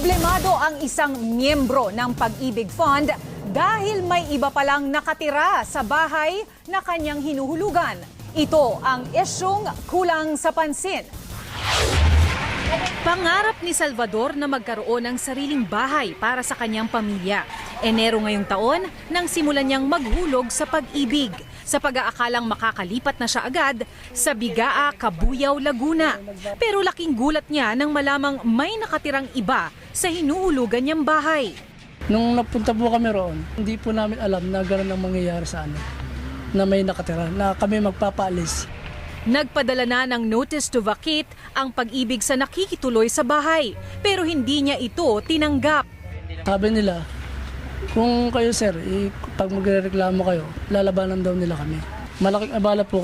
Problemado ang isang miyembro ng Pag-ibig Fund dahil may iba palang nakatira sa bahay na kanyang hinuhulugan. Ito ang isyung kulang sa pansin. Pangarap ni Salvador na magkaroon ng sariling bahay para sa kanyang pamilya. Enero ngayong taon nang simulan niyang maghulog sa pag-ibig sa pag-aakalang makakalipat na siya agad sa Bigaa, Cabuyao, Laguna. Pero laking gulat niya nang malamang may nakatirang iba sa hinuhulugan niyang bahay. Nung napunta po kami roon, hindi po namin alam na gano'n ang mangyayari sa amin, na may nakatira, na kami magpapaalis. Nagpadala na ng notice to vacate ang Pag-ibig sa nakikituloy sa bahay, pero hindi niya ito tinanggap. Sabi nila, kung kayo sir, pag magrereklamo kayo, lalabanan daw nila kami. Malaking abala po.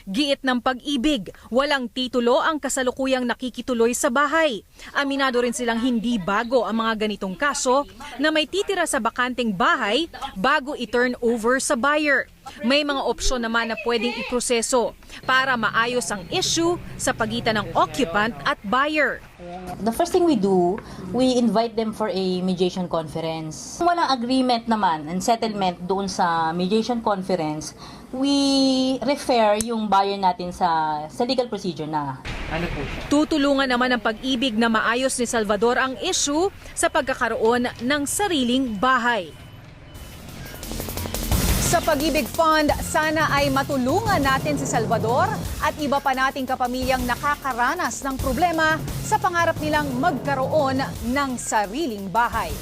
Giit ng Pag-ibig, walang titulo ang kasalukuyang nakikituloy sa bahay. Aminado rin silang hindi bago ang mga ganitong kaso na may titira sa bakanteng bahay bago i-turn over sa buyer. May mga opsyon naman na pwedeng iproseso para maayos ang issue sa pagitan ng occupant at buyer. The first thing we do, we invite them for a mediation conference. Kung walang agreement naman and settlement doon sa mediation conference, we refer yung buyer natin sa legal procedure na. Tutulungan naman ng Pag-ibig na maayos ni Salvador ang issue sa pagkakaroon ng sariling bahay. Sa Pag-ibig Fund, sana ay matulungan natin si Salvador at iba pa nating kapamilyang nakakaranas ng problema sa pangarap nilang magkaroon ng sariling bahay.